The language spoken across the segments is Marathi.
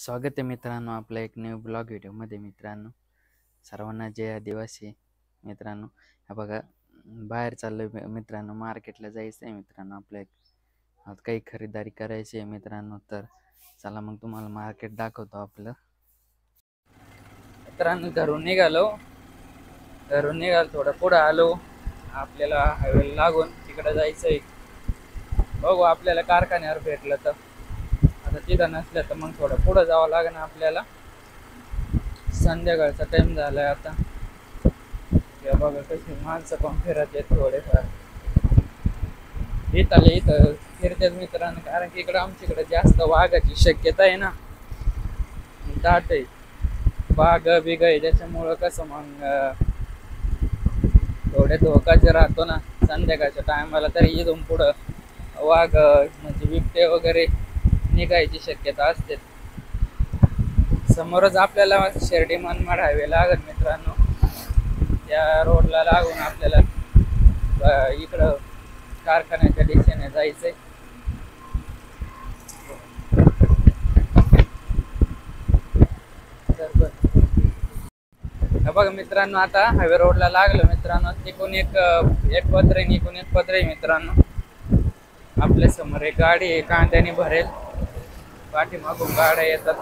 स्वागत आहे मित्रांनो आपल्या एक न्यू ब्लॉग व्हिडिओमध्ये मित्रांनो. सर्वांना जय आदिवासी मित्रांनो. हा बघा, बाहेर चाललोय मित्रांनो, मार्केटला जायचं आहे मित्रांनो. आज काही खरेदी करायची आहे मित्रांनो. तर चला मग तुम्हाला मार्केट दाखवतो आपलं. मित्रांनो घरून निघालो थोडं पुढं आलो. आपल्याला हायवे लागून तिकडे जायचं आहे. बघू आपल्याला कारखान्यावर भेटलं तर. आता तिथं नसलं तर मग थोडं पुढं जावं लागेल आपल्याला. संध्याकाळचा टाइम झालाय आता. या बघा कशी माणसं पण फिरत आहेत थोडेफार. इथं फिरतात मित्रांनो, कारण की इकडं आमच्याकडे जास्त वाघाची शक्यता आहे ना. दाट आहे, वाघ बिघ आहे, त्याच्यामुळं कसं मग थोडे धोकाचे राहतो ना संध्याकाळच्या टायमाला. तरी इथून पुढं वाघ म्हणजे बिबटे वगैरे निघायची शक्यता असते. समोरच आपल्याला शिर्डी मनमाड हायवे लागेल मित्रांनो. त्या रोडला लागून आपल्याला इकडं कारखान्याच्या दिशेने जायचंय. बघा मित्रांनो, आता हायवे रोडला लागलो मित्रांनो. तिकून एक पत्रे मित्रांनो. आपल्या समोर एक गाडी कांद्याने भरेल, पाठीमागून गाड्या येतात.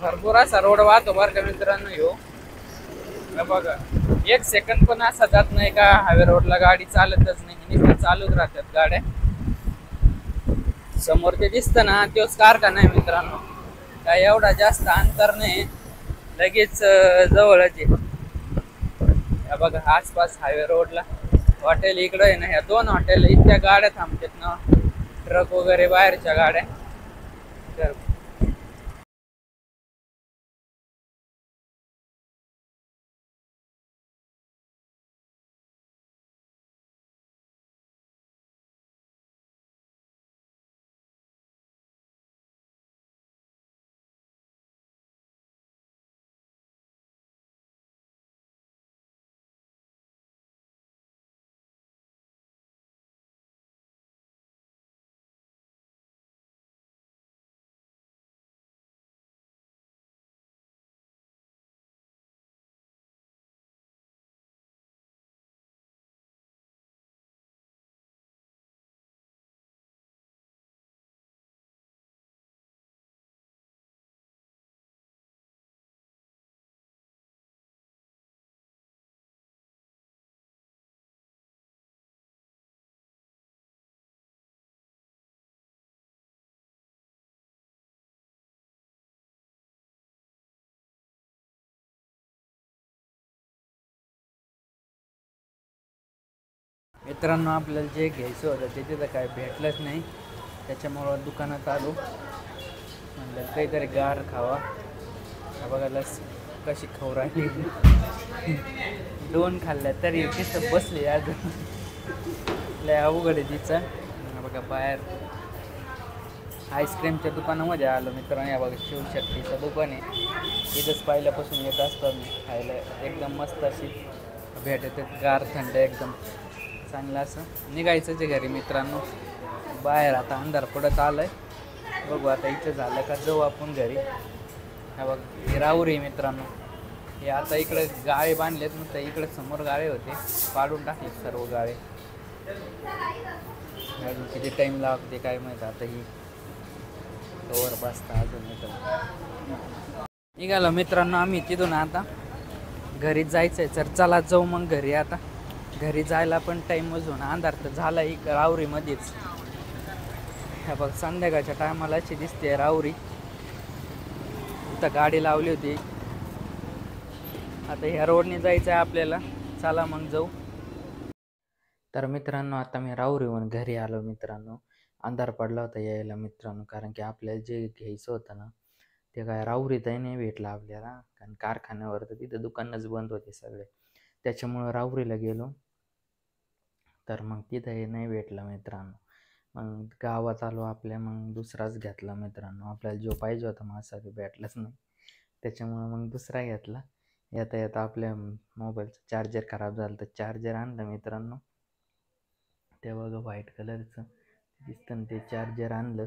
भरपूर असा रोड वाहतो बरं का मित्रांनो ह्यो. बघा, एक सेकंद पण असा जात नाही का हायवे रोडला गाडी चालतच नाही, नुसतं चालूच राहतात गाड्या. समोर ते दिसतं ना, तोच कारखाना आहे मित्रांनो. काय एवढा जास्त अंतर नाही, लगेच जवळच आहे. बघा आसपास हायवे रोडला हॉटेल इकडं आहे ना. ह्या दोन हॉटेल इतक्या गाड्या थांबतात ना, ट्रक वगैरे बाहेरच्या गाड्या. तर मित्रांनो, आपल्याला जे घ्यायचं होतं ते तिथं काय भेटलंच नाही. त्याच्यामुळं दुकानात आलो, म्हणलं काहीतरी गार खावा. बघा लस कशी खाऊ राहिली. दोन खाल्ल्या तरी तिथं बसले अजून. लय अवघड आहे तिचं. बघा बाहेर आईस्क्रीमच्या दुकानामध्ये आलो मित्रांनो. या बघा शिवशक्तीचं दुकान आहे. इथंच पहिल्यापासून येत असतात मी खायला. एकदम मस्त अशी भेटते, गार थंड एकदम चांगलं असं. निघायचंच आहे घरी मित्रांनो. बाहेर आता अंधार पडत आलंय. बघू आता इथं झालं का जाऊ आपण घरी. हा बघ हे राहुरी मित्रांनो. हे आता इकडे गाळे बांधलेत ना, तर इकडे समोर गाळे होते, पाडून टाकले सर्व गाळे. अजून किती टाईम लागते काय माहिती. आता ही कवर बसता अजून इथं. निघालो मित्रांनो आम्ही तिथून. आता घरी जायचं आहे. तर चला जाऊ मग घरी. आता घरी जायला पण टाईम अजून अंधार तर झाला राहुरीमध्येच. ह्या बघ संध्याकाळच्या टायमाला अशी दिसते राहुरी. इथं गाडी लावली होती. आता ह्या रोडने जायचं आहे आपल्याला. चला मग जाऊ. तर मित्रांनो, आता मी राहुरीहून घरी आलो मित्रांनो. अंधार पडला होता यायला मित्रांनो, कारण की आपल्याला जे घ्यायचं होतं ना ते काय राहुरीतही नाही भेटलं आपल्याला. कारण कारखान्यावर तर तिथं दुकानच बंद होते सगळे. त्याच्यामुळं राहुरीला गेलो, तर मग तिथंही नाही भेटलं मित्रांनो. मग गावात आलो आपल्या, मग दुसराच घेतला मित्रांनो. आपल्याला जो पाहिजे होता मासा तो भेटलाच नाही. त्याच्यामुळं मग दुसरा घेतला. येता येता आपल्या मोबाईलचं चार्जर खराब झालं, तर चार्जर आणलं मित्रांनो. ते बघा व्हाईट कलरचं दिसतं ना, ते चार्जर आणलं.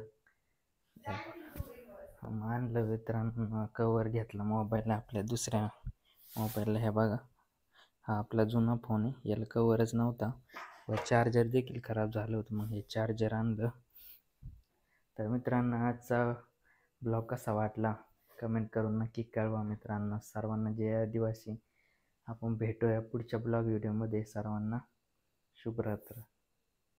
आणलं मित्रांनो कवर घेतला मोबाईल आपल्या दुसऱ्या मोबाईलला. हे बघा हा आपला जुना फोन आहे, याला कवरच नव्हता व चार्जर देखील खराब झालं होतं. मग हे चार्जर आणलं. तर मित्रांनो आजचा ब्लॉग कसा वाटला कमेंट करून नक्की कळवा मित्रांनो. सर्वांना जय आदिवासी. आपण भेटूया पुढच्या ब्लॉग व्हिडिओमध्ये. सर्वांना शुभरात्र.